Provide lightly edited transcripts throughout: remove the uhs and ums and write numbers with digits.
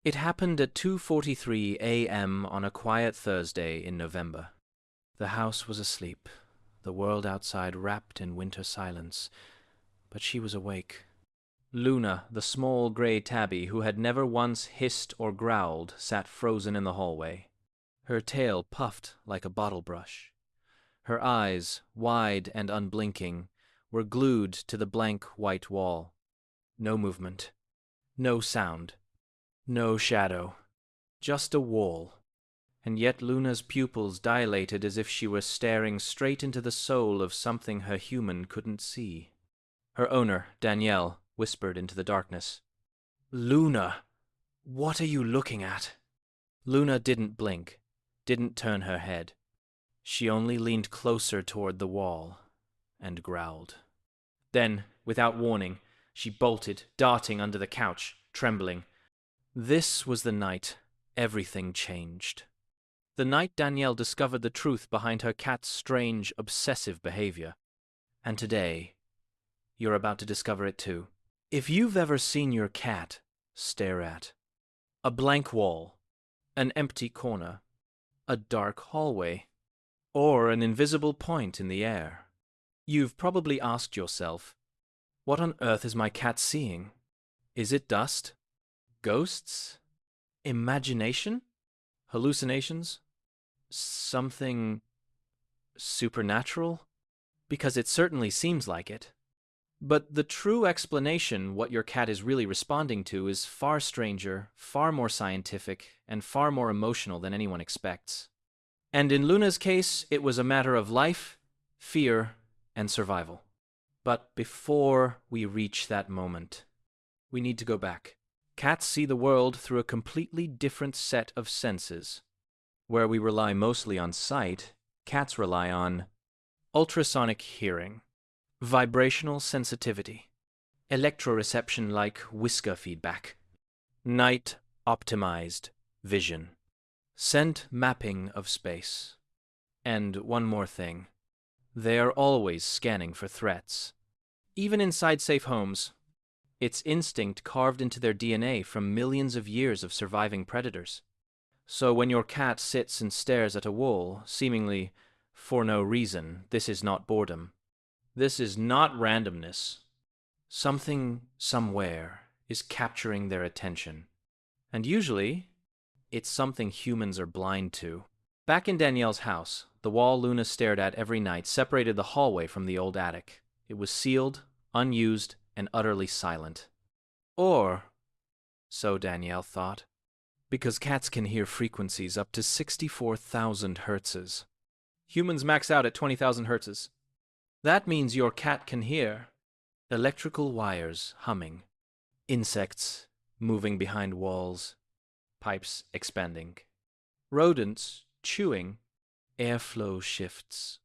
It happened at 2:43 a.m. on a quiet Thursday in November. The house was asleep, the world outside wrapped in winter silence, but she was awake. Luna, the small gray tabby who had never once hissed or growled, sat frozen in the hallway. Her tail puffed like a bottle brush. Her eyes, wide and unblinking, were glued to the blank white wall. No movement, no sound, no shadow, just a wall. And yet Luna's pupils dilated as if she were staring straight into the soul of something her human couldn't see. Her owner, Danielle, whispered into the darkness, "Luna, what are you looking at?" Luna didn't blink, didn't turn her head. She only leaned closer toward the wall and growled. Then, without warning, she bolted, darting under the couch, trembling. This was the night everything changed. The night Danielle discovered the truth behind her cat's strange, obsessive behavior. And today, you're about to discover it too. If you've ever seen your cat stare at a blank wall, an empty corner, a dark hallway, or an invisible point in the air, you've probably asked yourself, what on earth is my cat seeing? Is it dust? Ghosts? Imagination? Hallucinations? Something supernatural? Because it certainly seems like it. But the true explanation, what your cat is really responding to, is far stranger, far more scientific, and far more emotional than anyone expects. And in Luna's case, it was a matter of life, fear, and survival. But before we reach that moment, we need to go back. Cats see the world through a completely different set of senses. Where we rely mostly on sight, cats rely on ultrasonic hearing, vibrational sensitivity, electroreception like whisker feedback, night-optimized vision, scent mapping of space. And one more thing. They are always scanning for threats. Even inside safe homes, it's instinct carved into their DNA from millions of years of surviving predators. So when your cat sits and stares at a wall, seemingly for no reason, this is not boredom. This is not randomness. Something, somewhere, is capturing their attention. And usually, it's something humans are blind to. Back in Danielle's house, the wall Luna stared at every night separated the hallway from the old attic. It was sealed, unused, and utterly silent. Or, so Danielle thought, because cats can hear frequencies up to 64,000 hertzes. Humans max out at 20,000 hertzes. That means your cat can hear electrical wires humming, insects moving behind walls, pipes expanding, rodents chewing, airflow shifts,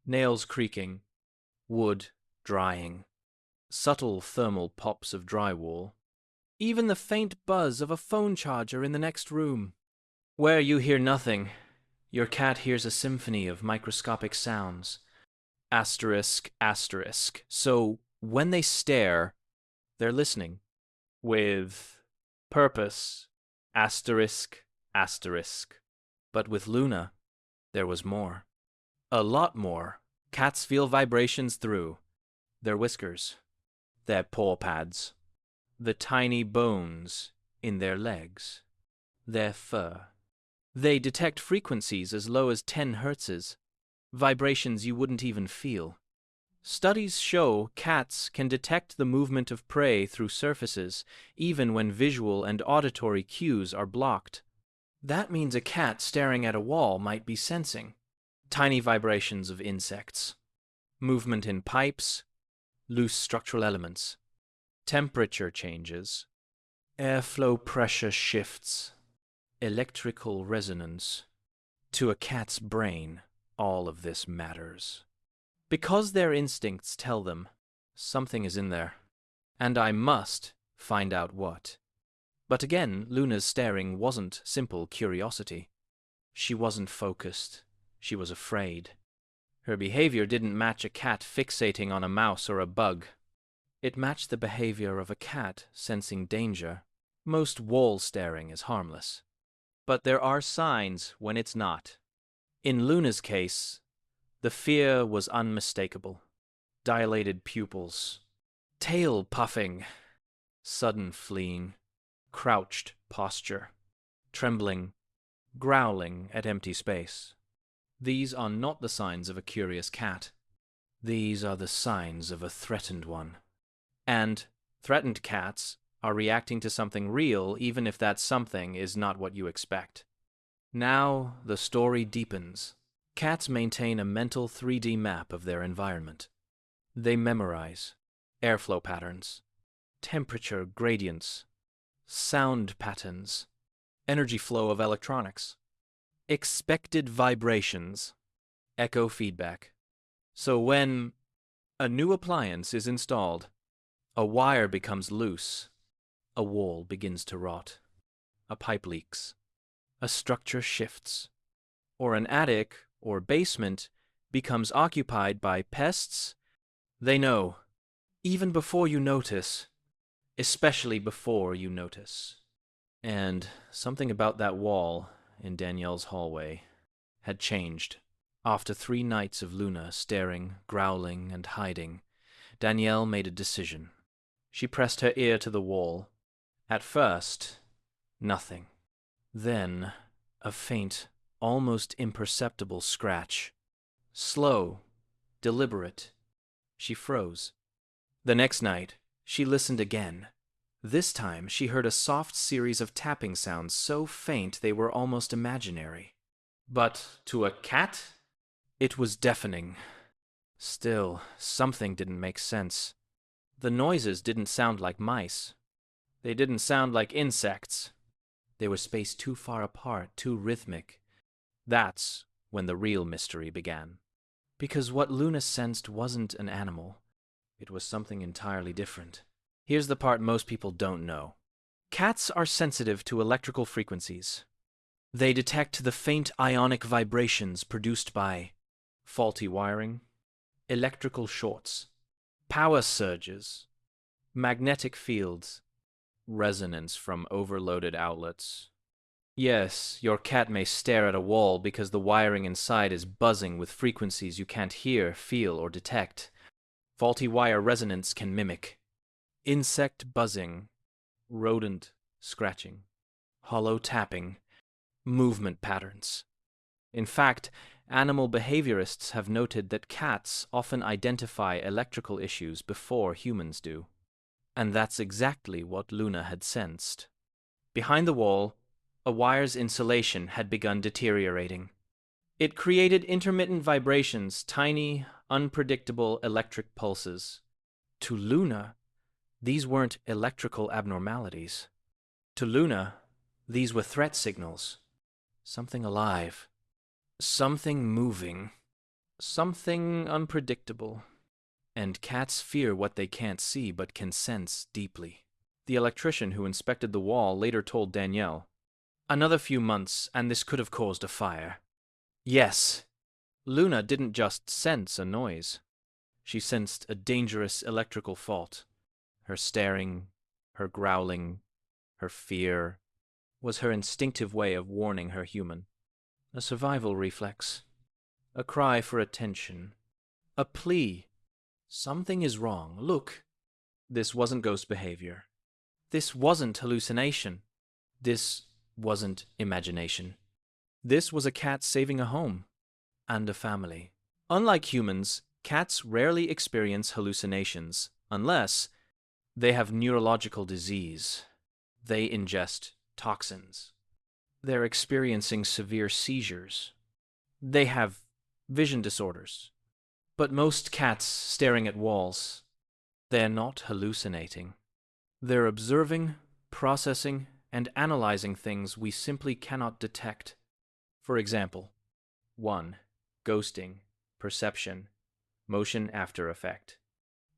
nails creaking, wood drying, subtle thermal pops of drywall, even the faint buzz of a phone charger in the next room. Where you hear nothing, your cat hears a symphony of microscopic sounds. Asterisk, asterisk. So when they stare, they're listening. With purpose. Asterisk, asterisk. But with Luna, there was more. A lot more. Cats feel vibrations through their whiskers, their paw pads, the tiny bones in their legs, their fur. They detect frequencies as low as 10 hertzes, vibrations you wouldn't even feel. Studies show cats can detect the movement of prey through surfaces, even when visual and auditory cues are blocked. That means a cat staring at a wall might be sensing tiny vibrations of insects, movement in pipes, loose structural elements, temperature changes, airflow pressure shifts, electrical resonance. To a cat's brain, all of this matters. Because their instincts tell them something is in there, and I must find out what. But again, Luna's staring wasn't simple curiosity. She wasn't focused. She was afraid. Her behavior didn't match a cat fixating on a mouse or a bug. It matched the behavior of a cat sensing danger. Most wall staring is harmless. But there are signs when it's not. In Luna's case, the fear was unmistakable. Dilated pupils, tail puffing, sudden fleeing, crouched posture, trembling, growling at empty space. These are not the signs of a curious cat. These are the signs of a threatened one. And threatened cats are reacting to something real, even if that something is not what you expect. Now the story deepens. Cats maintain a mental 3D map of their environment. They memorize airflow patterns, temperature gradients, sound patterns, energy flow of electronics, expected vibrations, echo feedback. So when a new appliance is installed, a wire becomes loose, a wall begins to rot, a pipe leaks, a structure shifts, or an attic or basement becomes occupied by pests, they know, even before you notice, especially before you notice. And something about that wall in Danielle's hallway had changed. After 3 nights of Luna staring, growling, and hiding, Danielle made a decision. She pressed her ear to the wall. At first, nothing. Then, a faint, almost imperceptible scratch. Slow, deliberate. She froze. The next night, she listened again. This time, she heard a soft series of tapping sounds so faint they were almost imaginary. But to a cat, it was deafening. Still, something didn't make sense. The noises didn't sound like mice. They didn't sound like insects. They were spaced too far apart, too rhythmic. That's when the real mystery began. Because what Luna sensed wasn't an animal. It was something entirely different. Here's the part most people don't know. Cats are sensitive to electrical frequencies. They detect the faint ionic vibrations produced by faulty wiring, electrical shorts, power surges, magnetic fields, resonance from overloaded outlets. Yes, your cat may stare at a wall because the wiring inside is buzzing with frequencies you can't hear, feel, or detect. Faulty wire resonance can mimic insect buzzing, rodent scratching, hollow tapping, movement patterns. In fact, animal behaviorists have noted that cats often identify electrical issues before humans do. And that's exactly what Luna had sensed. Behind the wall, a wire's insulation had begun deteriorating. It created intermittent vibrations, tiny, unpredictable electric pulses. To Luna, these weren't electrical abnormalities. To Luna, these were threat signals. Something alive. Something moving. Something unpredictable. And cats fear what they can't see but can sense deeply. The electrician who inspected the wall later told Danielle, "Another few months and this could have caused a fire." Yes, Luna didn't just sense a noise. She sensed a dangerous electrical fault. Her staring, her growling, her fear was her instinctive way of warning her human. A survival reflex. A cry for attention. A plea. Something is wrong. Look. This wasn't ghost behavior. This wasn't hallucination. This wasn't imagination. This was a cat saving a home and a family. Unlike humans, cats rarely experience hallucinations unless they have neurological disease. They ingest toxins. They're experiencing severe seizures. They have vision disorders. But most cats staring at walls, they're not hallucinating. They're observing, processing, and analyzing things we simply cannot detect. For example, 1. Ghosting, perception, motion after effect.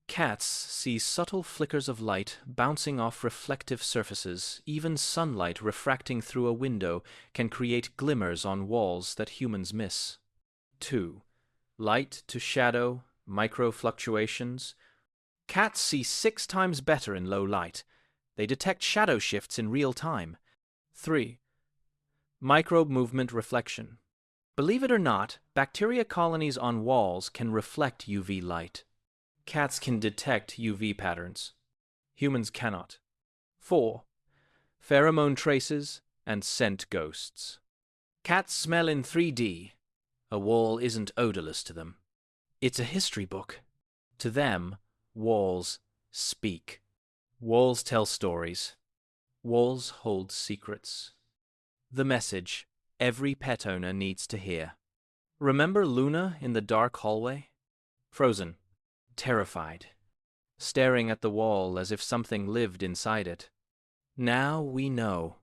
Cats see subtle flickers of light bouncing off reflective surfaces. Even sunlight refracting through a window can create glimmers on walls that humans miss. 2. Light to shadow, micro fluctuations. Cats see 6 times better in low light. They detect shadow shifts in real time. 3. Microbe movement reflection. Believe it or not, bacteria colonies on walls can reflect UV light. Cats can detect UV patterns. Humans cannot. 4. Pheromone traces and scent ghosts. Cats smell in 3D. A wall isn't odorless to them. It's a history book. To them, walls speak. Walls tell stories. Walls hold secrets. The message every pet owner needs to hear. Remember Luna in the dark hallway? Frozen, terrified, staring at the wall as if something lived inside it. Now we know.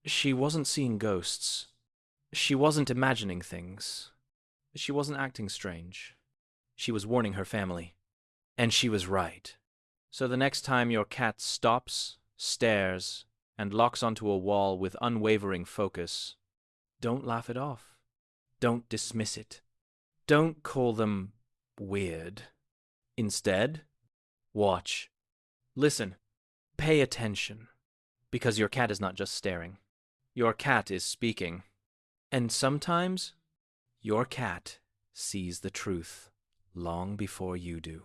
She wasn't seeing ghosts. She wasn't imagining things. She wasn't acting strange. She was warning her family. And she was right. So the next time your cat stops, stares, and locks onto a wall with unwavering focus, don't laugh it off. Don't dismiss it. Don't call them weird. Instead, watch. Listen. Pay attention. Because your cat is not just staring. Your cat is speaking. And sometimes, your cat sees the truth long before you do.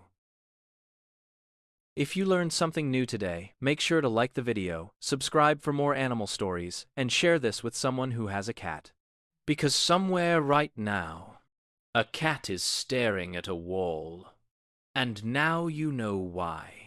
If you learned something new today, make sure to like the video, subscribe for more animal stories, and share this with someone who has a cat. Because somewhere right now, a cat is staring at a wall. And now you know why.